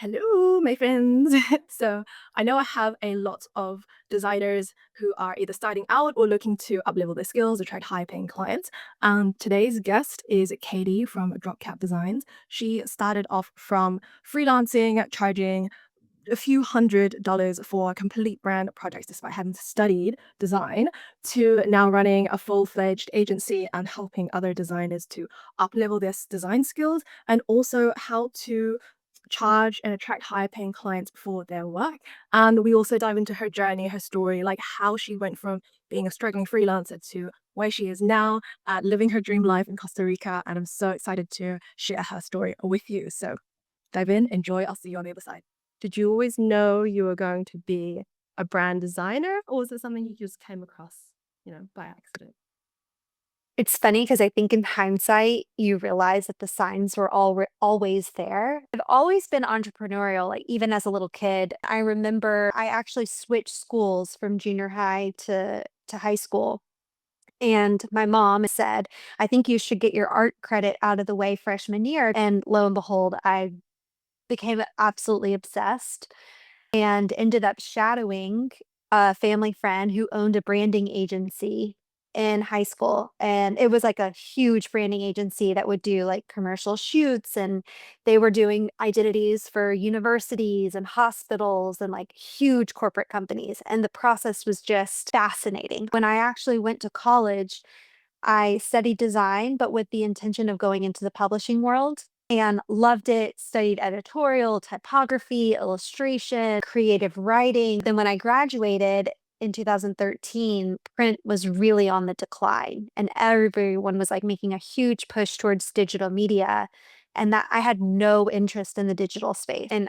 Hello, my friends. So I know I have a lot of designers who are either starting out or looking to uplevel their skills, attract high-paying clients. Today's guest is Katie from Dropcap Designs. She started off from freelancing, charging a few $100s for complete brand projects despite having studied design, to now running a full-fledged agency and helping other designers to uplevel their design skills and also how to charge and attract higher paying clients for their work. And we also dive into her journey, her story, like how she went from being a struggling freelancer to where she is now, living her dream life in Costa Rica. And I'm so excited to share her story with you. So dive in, enjoy. I'll see you on the other side. Did you always know you were going to be a brand designer, or was it something you just came across, by accident? It's funny because I think in hindsight, you realize that the signs were always there. I've always been entrepreneurial, like even as a little kid. I remember I actually switched schools from junior high to high school. And my mom said, I think you should get your art credit out of the way freshman year. And lo and behold, I became absolutely obsessed and ended up shadowing a family friend who owned a branding agency in high school. And it was like a huge branding agency that would do like commercial shoots, and they were doing identities for universities and hospitals and like huge corporate companies. And the process was just fascinating. When I actually went to college, I studied design, but with the intention of going into the publishing world, and loved it. Studied editorial, typography, illustration, creative writing. Then when I graduated in 2013, print was really on the decline, and everyone was like making a huge push towards digital media. And that I had no interest in the digital space. And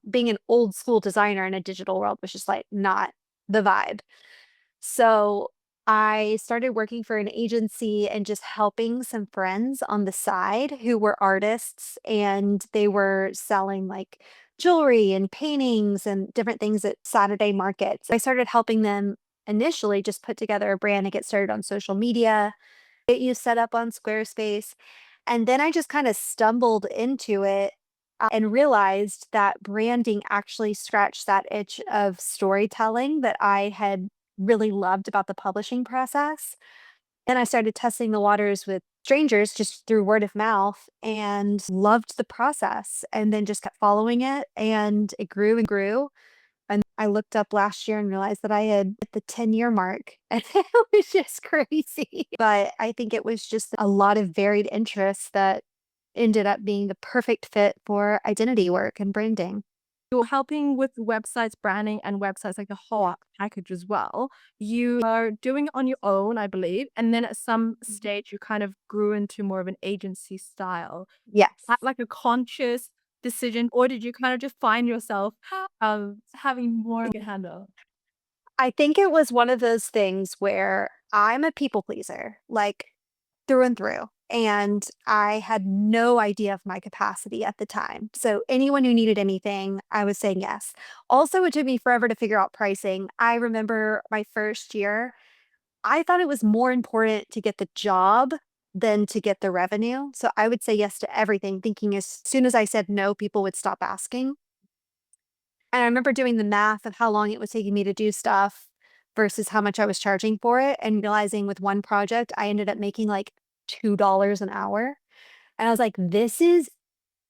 being an old school designer in a digital world was just like not the vibe. So I started working for an agency and just helping some friends on the side who were artists, and they were selling like jewelry and paintings and different things at Saturday markets. I started helping them initially just put together a brand and get started on social media, get you set up on Squarespace. And then I just kind of stumbled into it and realized that branding actually scratched that itch of storytelling that I had really loved about the publishing process. And I started testing the waters with strangers just through word of mouth and loved the process, and then just kept following it, and it grew and grew. And I looked up last year and realized that I had hit the 10-year mark, and it was just crazy. But I think it was just a lot of varied interests that ended up being the perfect fit for identity work and branding. You're helping with websites, branding, and websites like the whole package as well. You are doing it on your own, I believe, and then at some stage you kind of grew into more of an agency style. Yes. That like a conscious decision, or did you kind of just find yourself having more you can handle? I think it was one of those things where I'm a people pleaser, like through and through. And I had no idea of my capacity at the time. So anyone who needed anything, I was saying yes. Also, it took me forever to figure out pricing. I remember my first year, I thought it was more important to get the job than to get the revenue. So I would say yes to everything, thinking as soon as I said no, people would stop asking. And I remember doing the math of how long it was taking me to do stuff versus how much I was charging for it, and realizing with one project, I ended up making like $2 an hour. And I was like, this is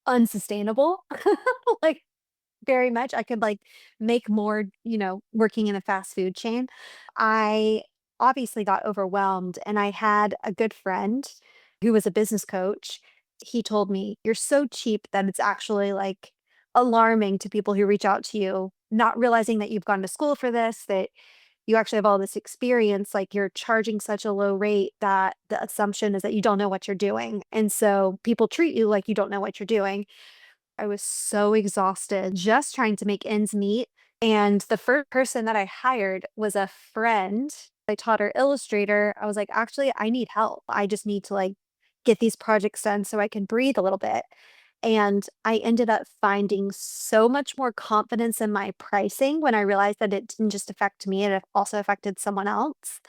unsustainable. Like, very much. I could like make more, working in a fast food chain. I obviously got overwhelmed, and I had a good friend who was a business coach. He told me, "You're so cheap that it's actually like alarming to people who reach out to you, not realizing that you've gone to school for this, that you actually have all this experience. Like you're charging such a low rate that the assumption is that you don't know what you're doing. And so people treat you like you don't know what you're doing." I was so exhausted just trying to make ends meet. And the first person that I hired was a friend. I taught her Illustrator. I was like, actually, I need help. I just need to like get these projects done so I can breathe a little bit. And I ended up finding so much more confidence in my pricing when I realized that it didn't just affect me, it also affected someone else.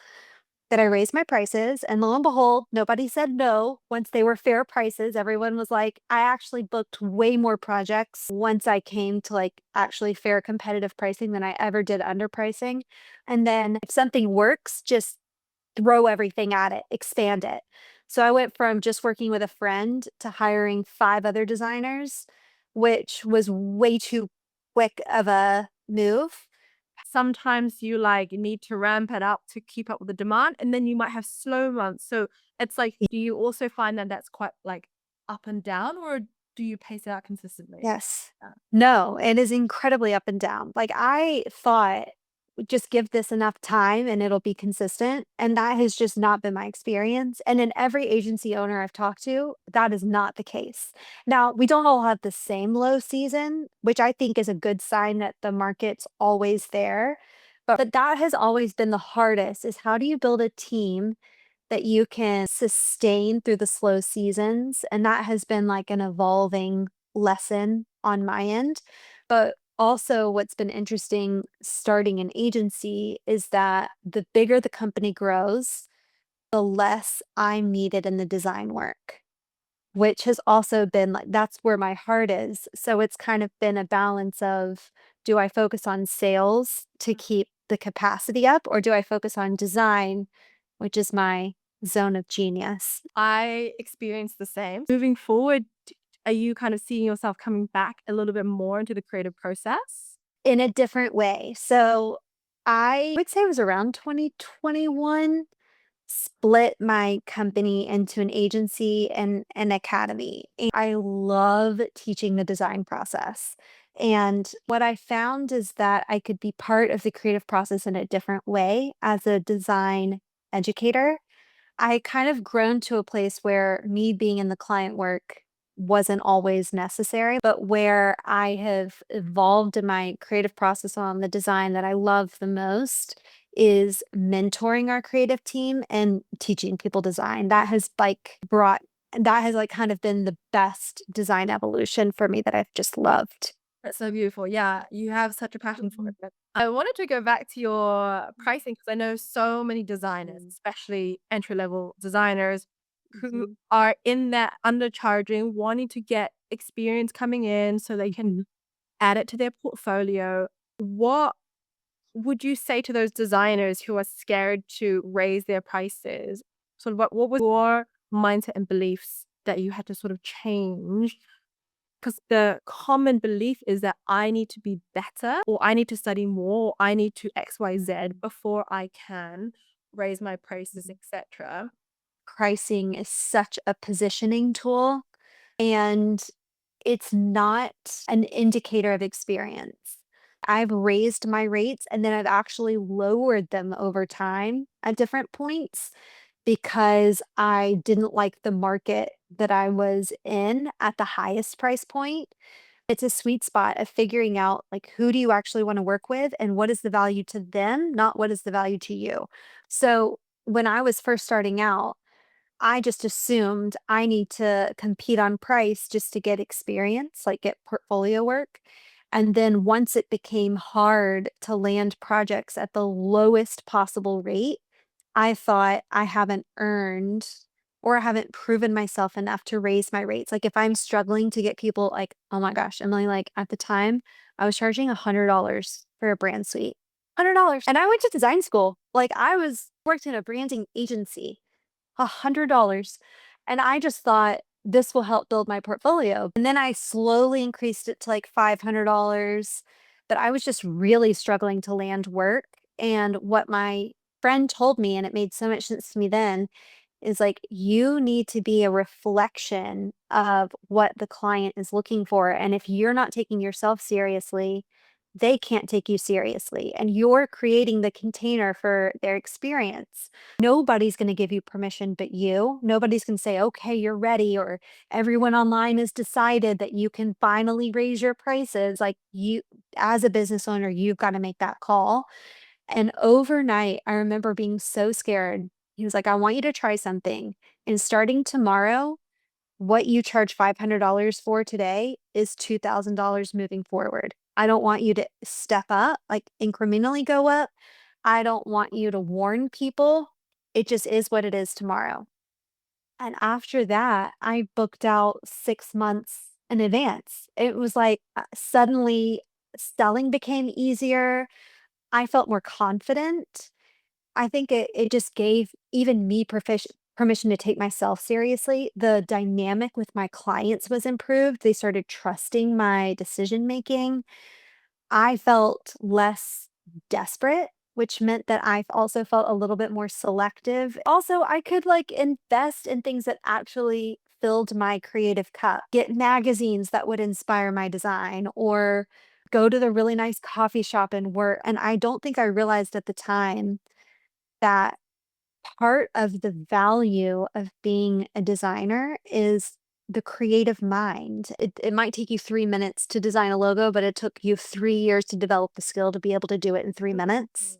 that I raised my prices, and lo and behold, nobody said no once they were fair prices. Everyone was like, I actually booked way more projects once I came to like actually fair competitive pricing than I ever did underpricing. And then if something works, just throw everything at it, expand it. So I went from just working with a friend to hiring 5 other designers, which was way too quick of a move. Sometimes you like need to ramp it up to keep up with the demand, and then you might have slow months. So it's like, do you also find that that's quite like up and down, or do you pace it out consistently? Yes. Yeah. No, it is incredibly up and down. Like, I thought, just give this enough time and it'll be consistent, and that has just not been my experience, and in every agency owner I've talked to, that is not the case. Now, we don't all have the same low season, which I think is a good sign that the market's always there, but that has always been the hardest, is how do you build a team that you can sustain through the slow seasons, and that has been, like, an evolving lesson on my end. But also what's been interesting starting an agency is that the bigger the company grows, the less I'm needed in the design work, which has also been like that's where my heart is. So it's kind of been a balance of, do I focus on sales to keep the capacity up, or do I focus on design, which is my zone of genius? I experienced the same. Moving forward, are you kind of seeing yourself coming back a little bit more into the creative process? In a different way. So I would say it was around 2021, split my company into an agency and an academy. And I love teaching the design process. And what I found is that I could be part of the creative process in a different way as a design educator. I kind of grown to a place where me being in the client work wasn't always necessary, but where I have evolved in my creative process on the design that I love the most is mentoring our creative team and teaching people design. That has like kind of been the best design evolution for me that I've just loved. That's so beautiful. Yeah, you have such a passion for it. I wanted to go back to your pricing because I know so many designers, especially entry level designers, who Mhm. are in that undercharging, wanting to get experience coming in so they can add it to their portfolio. What would you say to those designers who are scared to raise their prices? Sort of what was your mindset and beliefs that you had to sort of change? Because the common belief is that I need to be better, or I need to study more, or I need to XYZ before I can raise my prices, etc. Pricing is such a positioning tool, and it's not an indicator of experience. I've raised my rates and then I've actually lowered them over time at different points because I didn't like the market that I was in at the highest price point. It's a sweet spot of figuring out like who do you actually want to work with and what is the value to them, not what is the value to you. So when I was first starting out, I just assumed I need to compete on price just to get experience, like get portfolio work. And then once it became hard to land projects at the lowest possible rate, I thought I haven't earned or I haven't proven myself enough to raise my rates. Like if I'm struggling to get people like, oh my gosh, Emily, like at the time I was charging $100 for a brand suite. $100. And I went to design school. Like I was worked in a branding agency. $100. And I just thought this will help build my portfolio. And then I slowly increased it to like $500, but I was just really struggling to land work. And what my friend told me, and it made so much sense to me then, is like you need to be a reflection of what the client is looking for. And if you're not taking yourself seriously, they can't take you seriously. And you're creating the container for their experience. Nobody's going to give you permission but you. Nobody's going to say, okay, you're ready, or everyone online has decided that you can finally raise your prices. Like you, as a business owner, you've got to make that call. And overnight, I remember being so scared. He was like, I want you to try something. And starting tomorrow, what you charge $500 for today is $2,000 moving forward. I don't want you to step up, like incrementally go up. I don't want you to warn people. It just is what it is tomorrow. And after that, I booked out 6 months in advance. It was like, suddenly selling became easier. I felt more confident. I think it just gave even me permission to take myself seriously. The dynamic with my clients was improved. They started trusting my decision making. I felt less desperate, which meant that I also felt a little bit more selective. Also, I could like invest in things that actually filled my creative cup, get magazines that would inspire my design, or go to the really nice coffee shop and work. And I don't think I realized at the time that part of the value of being a designer is the creative mind. It might take you 3 minutes to design a logo, but it took you 3 years to develop the skill to be able to do it in 3 minutes.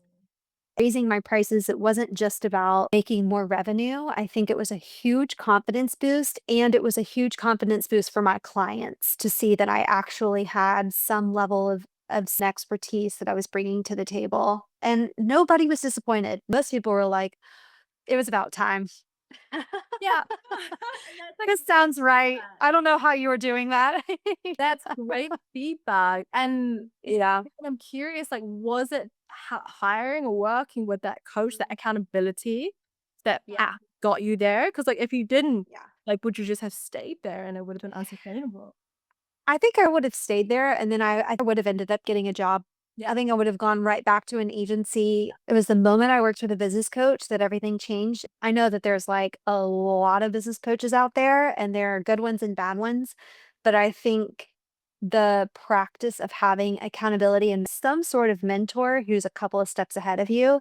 Raising my prices, it wasn't just about making more revenue. I think it was a huge confidence boost, and it was a huge confidence boost for my clients to see that I actually had some level of expertise that I was bringing to the table, and nobody was disappointed. Most people were like, "It was about time." Yeah. And that's like This great sounds right. feedback. I don't know how you were doing that. That's great feedback. And Yeah. I'm curious, like, was it hiring or working with that coach, that accountability that Yeah. got you there? Because, like, if you didn't, Yeah. like, would you just have stayed there and it would have been unsustainable? I think I would have stayed there, and then I would have ended up getting a job. Yeah. I think I would have gone right back to an agency. It was the moment I worked with a business coach that everything changed. I know that there's, like, a lot of business coaches out there, and there are good ones and bad ones, but I think the practice of having accountability and some sort of mentor who's a couple of steps ahead of you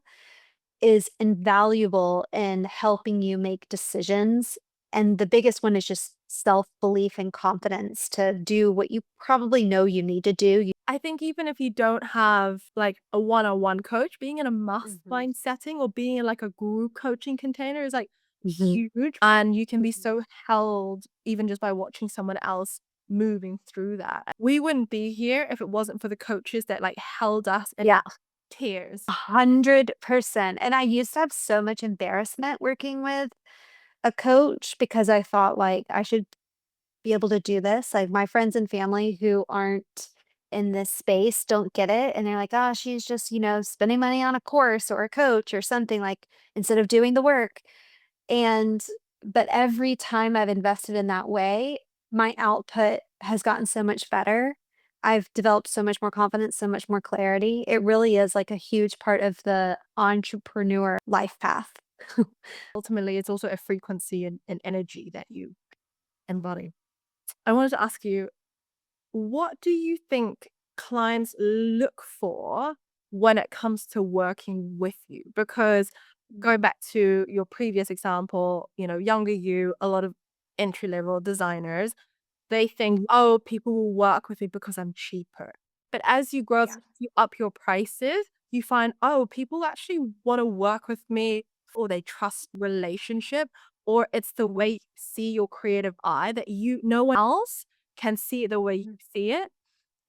is invaluable in helping you make decisions. And the biggest one is just self-belief and confidence to do what you probably know you need to do. I think even if you don't have like a one-on-one coach, being in a Mhm. mastermind setting or being in like a group coaching container is like Mhm. huge. And you can be Mhm. so held even just by watching someone else moving through that. We wouldn't be here if it wasn't for the coaches that like held us in Yeah, tears. 100%. And I used to have so much embarrassment working with a coach because I thought like I should be able to do this. Like my friends and family who aren't in this space don't get it. And they're like, oh, she's just, spending money on a course or a coach or something like instead of doing the work. And, but every time I've invested in that way, my output has gotten so much better. I've developed so much more confidence, so much more clarity. It really is like a huge part of the entrepreneur life path. Ultimately, it's also a frequency and energy that you embody. I wanted to ask you, what do you think clients look for when it comes to working with you? Because going back to your previous example, younger you, a lot of entry level designers, they think, oh, people will work with me because I'm cheaper. But as you grow, Yeah. you up your prices, you find, oh, people actually want to work with me or they trust relationship, or it's the way you see your creative eye that no one else can see it the way you Mhm. see it.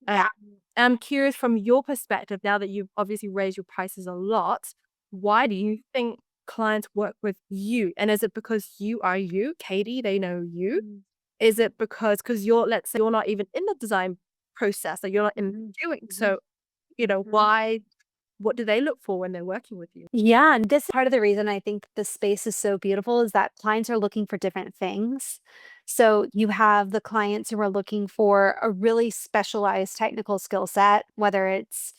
Uh, Yeah. I'm curious from your perspective, now that you've obviously raised your prices a lot, why do you think clients work with you? And is it because you are you, Kadie, they know you? Mm. Is it because you're, let's say you're not even in the design process, or you're not in Mhm. doing, Mhm. so, Mhm. why what do they look for when they're working with you? Yeah, and this is part of the reason I think the space is so beautiful is that clients are looking for different things. So you have the clients who are looking for a really specialized technical skill set, whether it's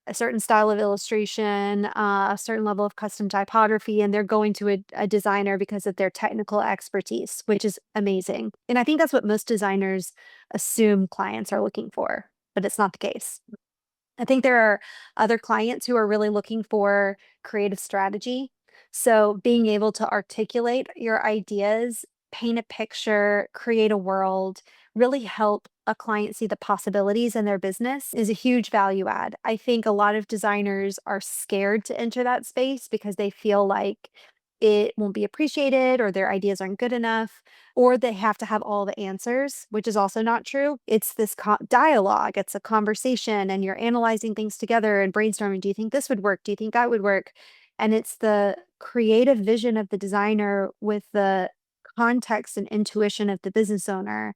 a certain style of illustration, a certain level of custom typography, and they're going to a designer because of their technical expertise, which is amazing. And I think that's what most designers assume clients are looking for, but it's not the case. I think there are other clients who are really looking for creative strategy. So being able to articulate your ideas, paint a picture, create a world, really help a client see the possibilities in their business is a huge value add. I think a lot of designers are scared to enter that space because they feel like it won't be appreciated or their ideas aren't good enough or they have to have all the answers, which is also not true. It's this dialogue, it's a conversation, and you're analyzing things together and brainstorming. Do you think this would work? Do you think that would work? And it's the creative vision of the designer with the context and intuition of the business owner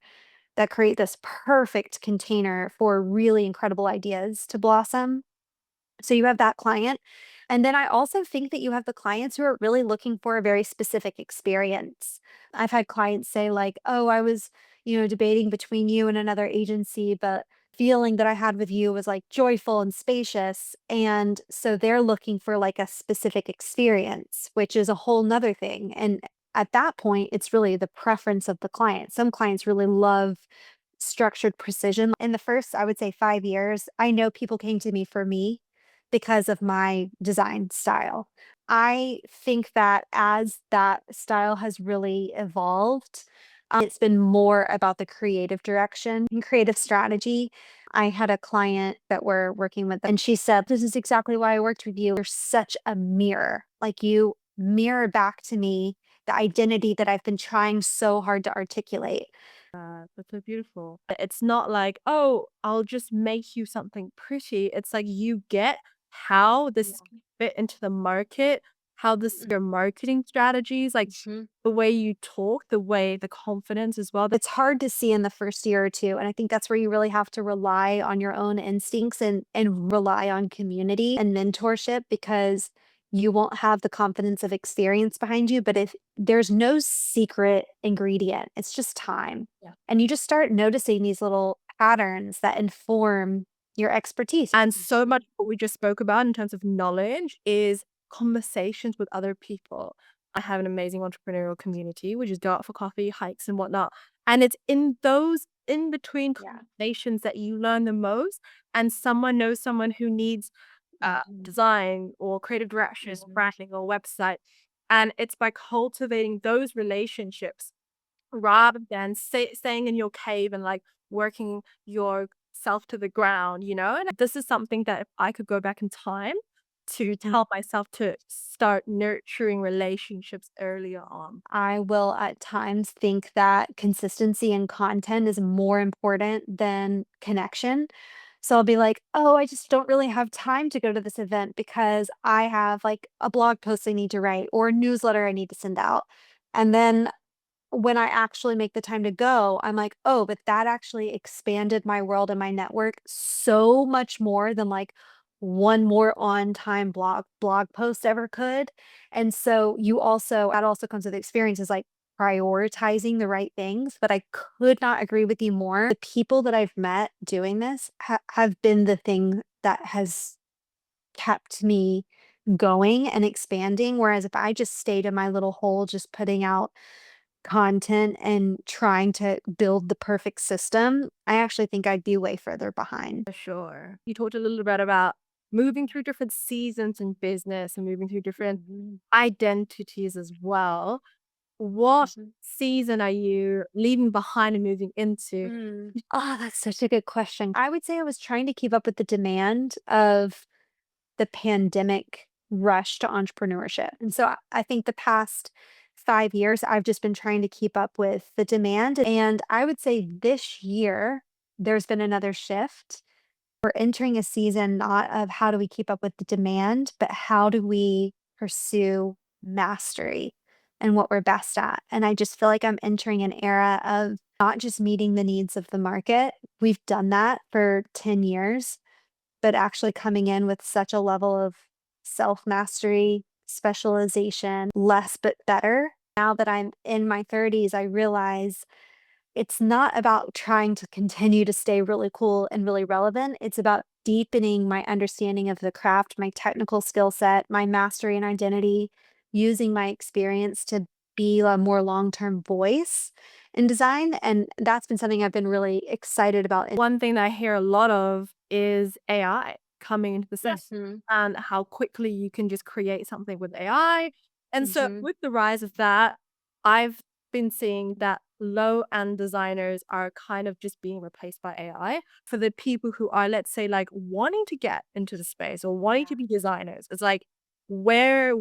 that create this perfect container for really incredible ideas to blossom. So you have that client. And then I also think that you have the clients who are really looking for a very specific experience. I've had clients say, like, oh, I was, debating between you and another agency, but feeling that I had with you was like joyful and spacious. And so they're looking for like a specific experience, which is a whole nother thing. And at that point, it's really the preference of the client. Some clients really love structured precision. In the first, I would say 5 years, I know people came to me because of my design style. I think that as that style has really evolved, it's been more about the creative direction and creative strategy. I had a client that we're working with, and she said, this is exactly why I worked with you. You're such a mirror. Like you mirror back to me the identity that I've been trying so hard to articulate. That's so beautiful. It's not like, "Oh, I'll just make you something pretty." It's like you get how this Yeah. fit into the market, how this your marketing strategies, like Mhm. the way you talk, the confidence as well. It's hard to see in the first year or 2, and I think that's where you really have to rely on your own instincts and rely on community and mentorship because you won't have the confidence of experience behind you, but if there's no secret ingredient, it's just time. Yeah. And you just start noticing these little patterns that inform your expertise. And so much what we just spoke about in terms of knowledge is conversations with other people. I have an amazing entrepreneurial community. We just go out for coffee, hikes, and whatnot. And it's in those in between Yeah. conversations that you learn the most. And someone knows someone who needs Mhm. design or creative directions, branding or website. And it's by cultivating those relationships rather than staying in your cave and like working yourself to the ground, you know? And this is something that if I could go back in time to tell myself to start nurturing relationships earlier on. I will at times think that consistency in content is more important than connection. So I'll be like, oh, I just don't really have time to go to this event because I have like a blog post I need to write or a newsletter I need to send out. And then when I actually make the time to go, I'm like, "Oh, but that actually expanded my world and my network so much more than, like, one more on-time blog post ever could." And so you also that also comes with experience is, like, prioritizing the right things, but I could not agree with you more. The people that I've met doing this have been the thing that has kept me going and expanding, whereas if I just stayed in my little hole just putting out content and trying to build the perfect system, I actually think I'd be way further behind. For sure. You talked a little bit about moving through different seasons in business and moving through different Mhm, identities as well. What mhm. season are you leaving behind and moving into? Oh, that's such a good question. I would say I was trying to keep up with the demand of the pandemic rush to entrepreneurship. And so I think the past 5 years, I've just been trying to keep up with the demand. And I would say this year, there's been another shift. We're entering a season not of how do we keep up with the demand, but how do we pursue mastery and what we're best at. And I just feel like I'm entering an era of not just meeting the needs of the market. We've done that for 10 years, but actually coming in with such a level of self mastery, specialization, less but better. Now that I'm in my 30s, I realize it's not about trying to continue to stay really cool and really relevant. It's about deepening my understanding of the craft, my technical skill set, my mastery and identity, using my experience to be a more long-term voice in design. And that's been something I've been really excited about. One thing that I hear a lot of is AI coming into the scene Mhm, and how quickly you can just create something with AI. And so mhm. with the rise of that, I've been seeing that low-end designers are kind of just being replaced by AI. For the people who are, let's say, like wanting to get into the space or wanting to Yeah. be designers, it's like where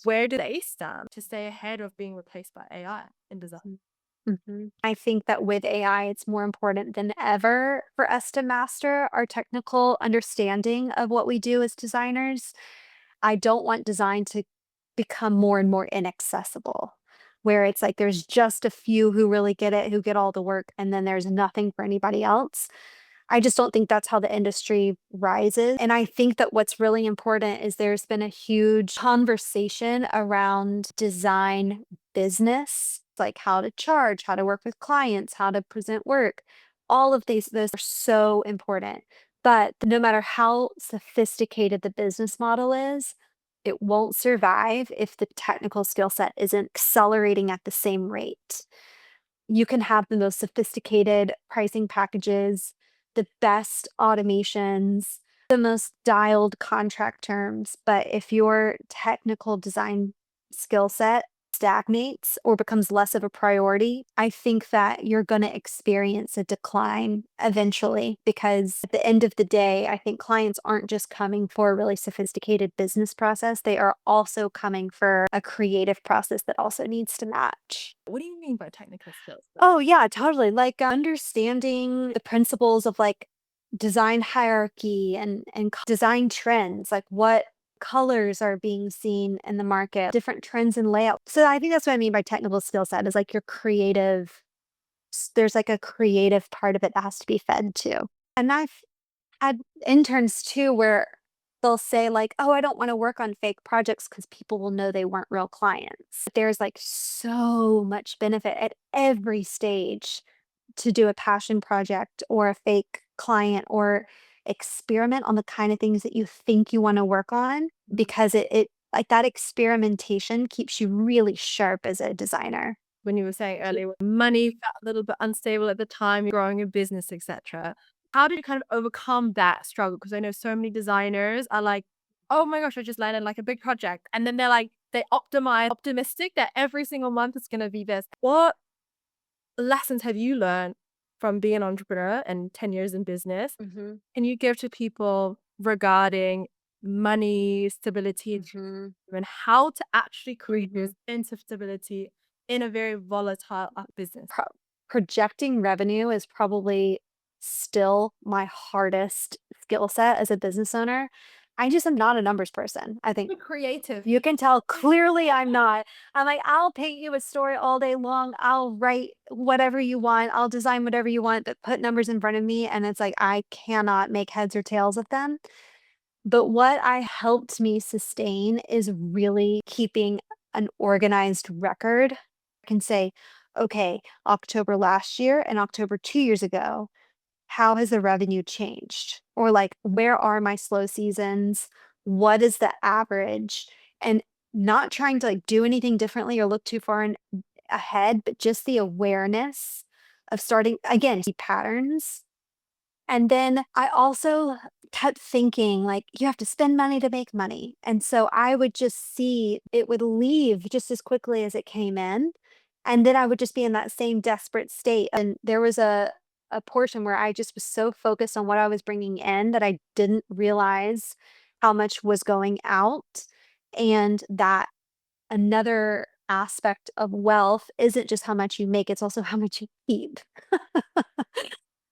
where do they stand to stay ahead of being replaced by AI in design? Mhm. Mhm. I think that with AI, it's more important than ever for us to master our technical understanding of what we do as designers. I don't want design to become more and more inaccessible, where it's like there's just a few who really get it, who get all the work, and then there's nothing for anybody else. I just don't think that's how the industry rises. And I think that what's really important is there's been a huge conversation around design business, like how to charge, how to work with clients, how to present work. All of those are so important. But no matter how sophisticated the business model is, it won't survive if the technical skill set isn't accelerating at the same rate. You can have the most sophisticated pricing packages, the best automations, the most dialed contract terms, but if your technical design skill set stagnates or becomes less of a priority, I think that you're going to experience a decline eventually because at the end of the day, I think clients aren't just coming for a really sophisticated business process, they are also coming for a creative process that also needs to match. What do you mean by technical skills? Oh, yeah, totally. Like, understanding the principles of, like, design hierarchy and design trends, like what colors are being seen in the market, different trends in layout. So I think that's what I mean by technical skill set is like your creative there's like a creative part of it that has to be fed too. And I've had interns too where they'll say like, "Oh, I don't wanna work on fake projects because people will know they weren't real clients." But there's, like, so much benefit at every stage to do a passion project or a fake client or experiment on the kind of things that you think you wanna work on because it like, that experimentation keeps you really sharp as a designer. When you were saying earlier, when money felt a little bit unstable at the time, you're growing a business, etc. How did you kind of overcome that struggle? Because I know so many designers are like, "Oh my gosh, I just landed like a big project," and then they're like, they optimistic that every single month is going to be this. What lessons have you learned from being an entrepreneur and 10 years in business? Mhm, Can you give to people regarding money, stability, mhm, and how to actually create this mhm. sense of stability in a very volatile business? Pro Projecting revenue is probably still my hardest skill set as a business owner. I just am not a numbers person, I think. Be creative. You can tell clearly I'm not. I'm like, "I'll paint you a story all day long. I'll write whatever you want. I'll design whatever you want, but put numbers in front of me," and it's like, I cannot make heads or tails of them. But what I helped me sustain is really keeping an organized record. I can say, "Okay, October last year and October 2 years ago, how has the revenue changed?" Or like, "Where are my slow seasons? What is the average?" And not trying to like do anything differently or look too far ahead, but just the awareness of starting again, see patterns. And then I also kept thinking like you have to spend money to make money. And so I would just see it would leave just as quickly as it came in. And then I would just be in that same desperate state. And there was a portion where I just was so focused on what I was bringing in that I didn't realize how much was going out and that another aspect of wealth isn't just how much you make, it's also how much you keep.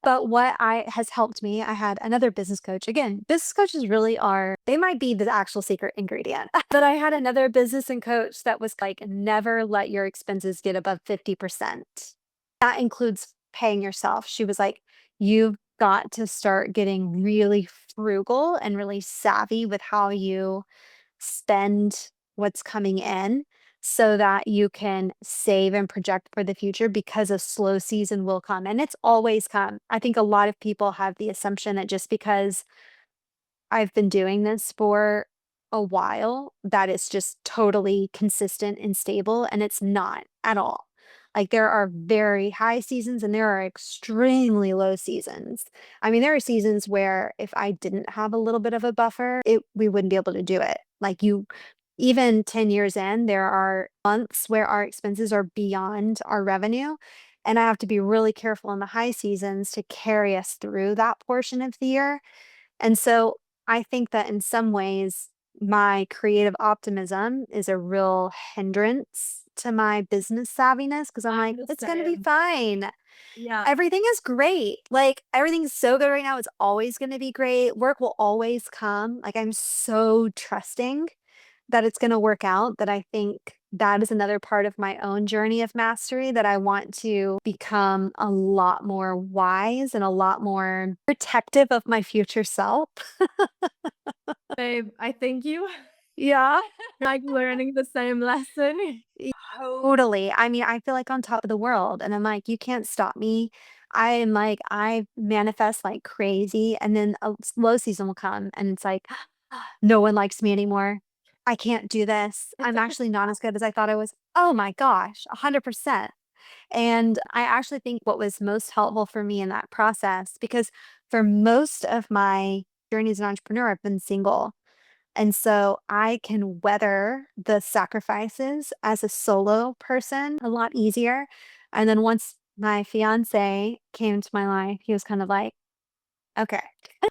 But what I has helped me, I had another business coach. Again, business coaches really are they might be the actual secret ingredient. But I had another business and coach that was like, never let your expenses get above 50%. That includes paying yourself. She was like, you've got to start getting really frugal and really savvy with how you spend what's coming in so that you can save and project for the future because a slow season will come and it's always come. I think a lot of people have the assumption that just because I've been doing this for a while, that it's just totally consistent and stable, and it's not at all. Like, there are very high seasons and there are extremely low seasons. I mean, there are seasons where if I didn't have a little bit of a buffer, it we wouldn't be able to do it. Like, you even 10 years in, there are months where our expenses are beyond our revenue, and I have to be really careful in the high seasons to carry us through that portion of the year. And so I think that in some ways, my creative optimism is a real hindrance to my business savviness because I'm I like, it's going to be understand. fine. Yeah. Everything is great. Like, everything's so good right now. It's always going to be great. Work will always come. Like, I'm so trusting. that it's gonna work out, that I think that is another part of my own journey of mastery that I want to become a lot more wise and a lot more protective of my future self. Babe, I think you Yeah. like learning the same lesson. Totally. I mean, I feel like on top of the world, and I'm like, "You can't stop me." I am like, I manifest like crazy, and then a slow season will come, and it's like, "No one likes me anymore. I can't do this. I'm actually not as good as I thought I was." Oh my gosh, 100%. And I actually think what was most helpful for me in that process, because for most of my journey as an entrepreneur, I've been single. And so I can weather the sacrifices as a solo person a lot easier. And then once my fiance came into my life, he was kind of like, okay,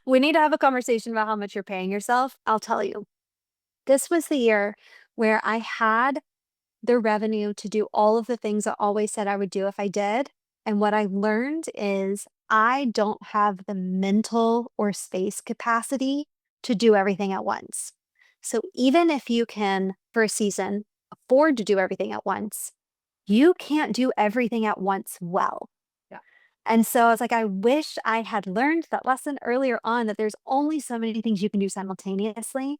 we need to have a conversation about how much you're paying yourself. I'll tell you. This was the year where I had the revenue to do all of the things I always said I would do if I did. And what I learned is I don't have the mental or space capacity to do everything at once. So even if you can, for a season, afford to do everything at once, you can't do everything at once well. Yeah. And so I was like, I wish I had learned that lesson earlier on, that there's only so many things you can do simultaneously.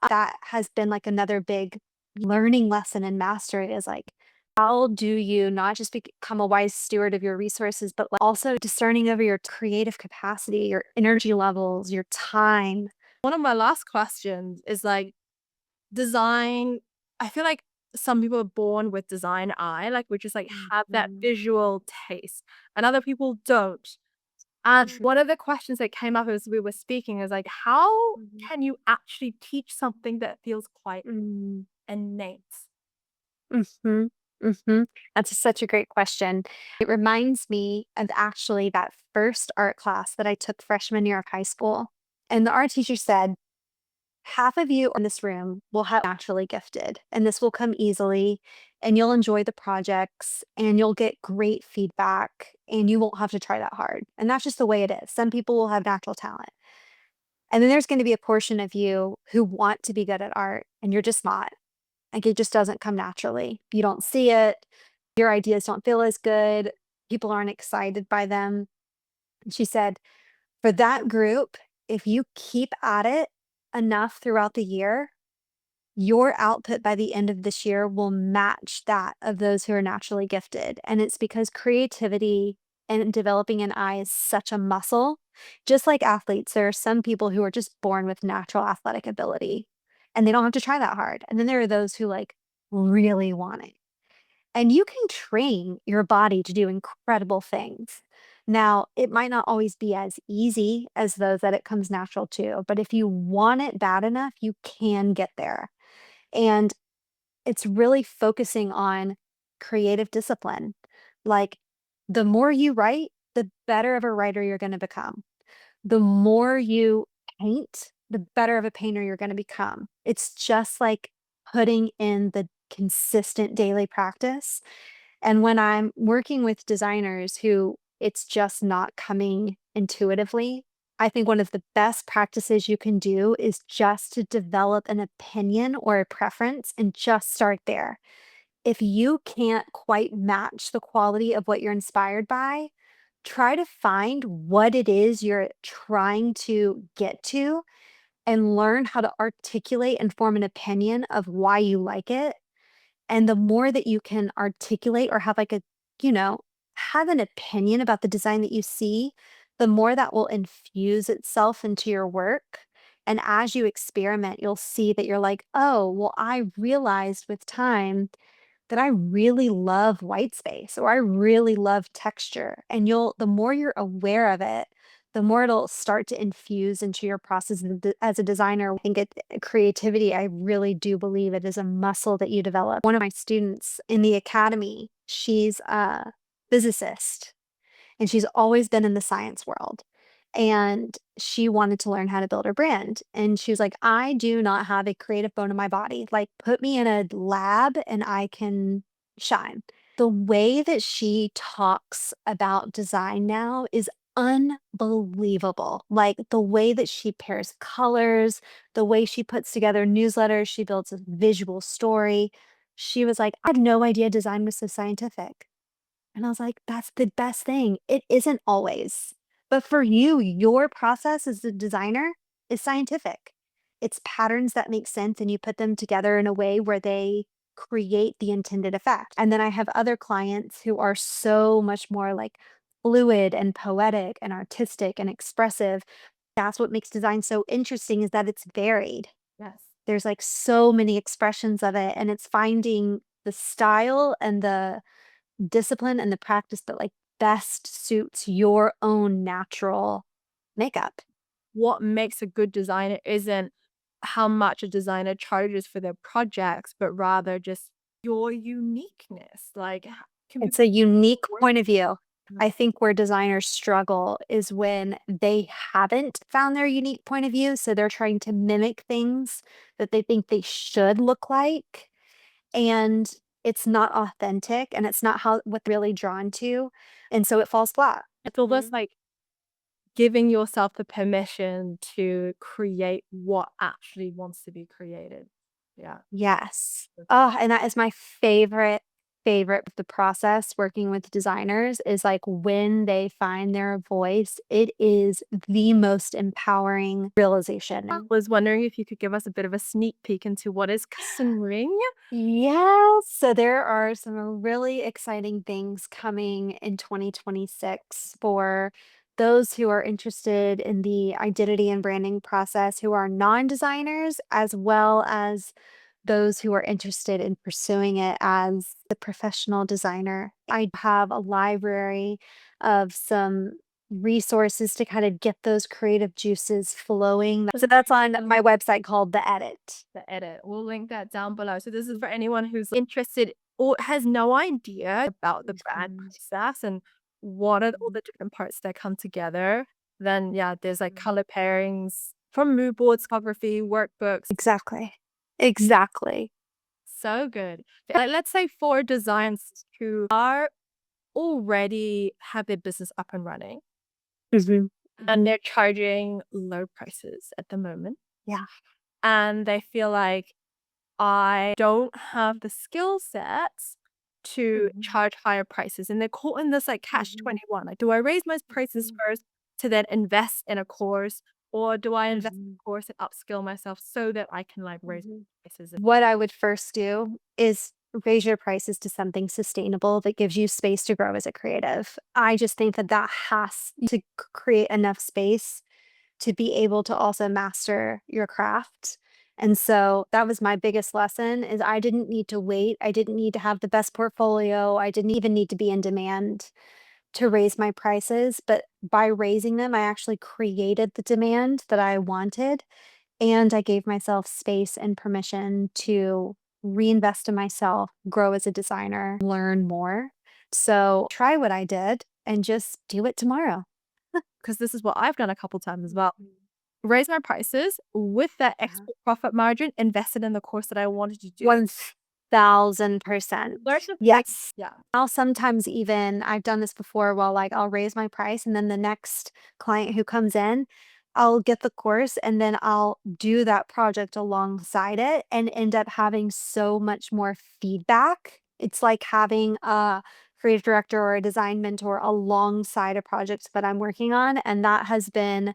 That has been like another big learning lesson in mastery, is like, how do you not just become a wise steward of your resources, but like also discerning over your creative capacity, your energy levels, your time. One of my last questions is like design. I feel like some people are born with design eye, like we just like have that Mhm. visual taste, and other people don't. And one of the questions that came up as we were speaking is like, how Mhm. can you actually teach something that feels quite Mm. innate? Mhm. Mhm. That's such a great question. It reminds me of actually that first art class that I took freshman year of high school. And the art teacher said, half of you in this room will have naturally gifted, and this will come easily, and you'll enjoy the projects, and you'll get great feedback, and you won't have to try that hard. And that's just the way it is. Some people will have natural talent. And then there's going to be a portion of you who want to be good at art, and you're just not. Like it just doesn't come naturally. You don't see it. Your ideas don't feel as good. People aren't excited by them. And she said, for that group, if you keep at it enough throughout the year, your output by the end of this year will match that of those who are naturally gifted. And it's because creativity and developing an eye is such a muscle. Just like athletes, there are some people who are just born with natural athletic ability and they don't have to try that hard. And then there are those who like really want it. And you can train your body to do incredible things. Now, it might not always be as easy as those that it comes natural to, but if you want it bad enough, you can get there. And it's really focusing on creative discipline. Like, the more you write, the better of a writer you're going to become. The more you paint, the better of a painter you're going to become. It's just like putting in the consistent daily practice. And when I'm working with designers who it's just not coming intuitively, I think one of the best practices you can do is just to develop an opinion or a preference and just start there. If you can't quite match the quality of what you're inspired by, try to find what it is you're trying to get to and learn how to articulate and form an opinion of why you like it. And the more that you can articulate or have like a, you know, have an opinion about the design that you see, the more that will infuse itself into your work. And as you experiment, you'll see that you're like, oh, well, I realized with time that I really love white space or I really love texture. And the more you're aware of it, the more it'll start to infuse into your process as a designer. I think creativity, I really do believe it is a muscle that you develop. One of my students in the academy, she's a physicist and she's always been in the science world. And she wanted to learn how to build her brand. And she was like, I do not have a creative bone in my body. Like, put me in a lab and I can shine. The way that she talks about design now is unbelievable. Like the way that she pairs colors, the way she puts together newsletters, she builds a visual story. She was like, I had no idea design was so scientific. And I was like, that's the best thing. It isn't always. But for you, your process as a designer is scientific. It's patterns that make sense and you put them together in a way where they create the intended effect. And then I have other clients who are so much more like fluid and poetic and artistic and expressive. That's what makes design so interesting is that it's varied. Yes. There's like so many expressions of it and it's finding the style and the discipline and the practice that like best suits your own natural makeup. What makes a good designer isn't how much a designer charges for their projects, but rather just your uniqueness. Like, can It's people a unique work? point of view. I think where designers struggle is when they haven't found their unique point of view. So they're trying to mimic things that they think they should look like. And it's not authentic and it's not how what they're really drawn to. And so it falls flat. It's almost like giving yourself the permission to create what actually wants to be created. Yeah. Yes. Oh, and that is my favorite of the process working with designers is like when they find their voice, it is the most empowering I realization. was wondering if you could give us a bit of a sneak peek into what is customering. Yes. So there are some really exciting things coming in 2026 for those who are interested in the identity and branding process who are non-designers, as well as those who are interested in pursuing it as the professional designer. I have a library of some resources to kind of get those creative juices flowing. So that's on my website called The Edit. The edit. We'll link that down below. So this is for anyone who's interested or has no idea about the brand Mhm. process and what are all the different parts that come together. Then yeah, there's like color pairings from mood boards, photography, workbooks. Exactly. Exactly. So good. Like let's say for designs who are already have their business up and running Mhm. and they're charging low prices at the moment Yeah. and they feel like I don't have the skill sets to Mhm. charge higher prices. And they're caught in this like catch Mhm. 21. Like, do I raise my prices Mhm. first to then invest in a course? Or do I invest in Mhm. a course and upskill myself so that I can like raise Mhm. prices? What I would first do is raise your prices to something sustainable that gives you space to grow as a creative. I just think that that has to create enough space to be able to also master your craft. And so that was my biggest lesson is I didn't need to wait. I didn't need to have the best portfolio. I didn't even need to be in demand to raise my prices, but by raising them, I actually created the demand that I wanted and I gave myself space and permission to reinvest in myself, grow as a designer, learn more. So try what I did and just do it tomorrow. Because this is what I've done a couple times as well. Mhm. Raise my prices with that Uh-huh. extra profit margin, invested in the course that I wanted to do. 1000%. Learn to like, Yes. yeah. I'll sometimes even I've done this before while like I'll raise my price and then the next client who comes in, I'll get the course and then I'll do that project alongside it and end up having so much more feedback. It's like having a creative director or a design mentor alongside a project that I'm working on. And that has been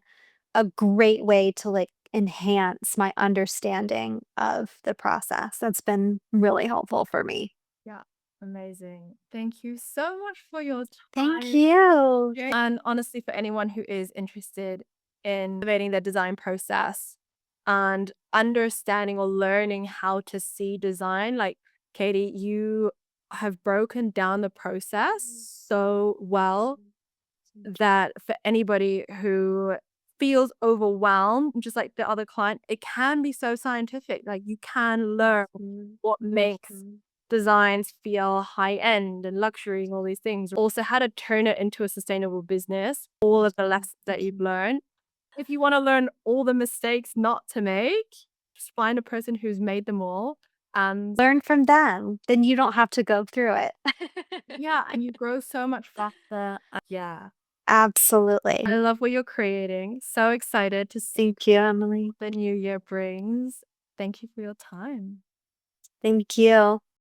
a great way to like enhance my understanding of the process. That's been really helpful for me. Yeah. Amazing. Thank you so much for your Thank time. you. And honestly, for anyone who is interested in elevating their design process and understanding or learning how to see design, like Katie, you have broken down the process so well that for anybody who feels overwhelmed, just like the other client, it can be so scientific. Like you can learn what makes designs feel high end and luxury and all these things. Also, how to turn it into a sustainable business, all of the lessons that you've learned. If you want to learn all the mistakes not to make, just find a person who's made them all. And Learn from them, then you don't have to go through it. yeah, and you grow so much faster. Yeah. Absolutely. I love what you're creating. So excited to see Thank you, Emily. what the new year brings. Thank you for your time. Thank you.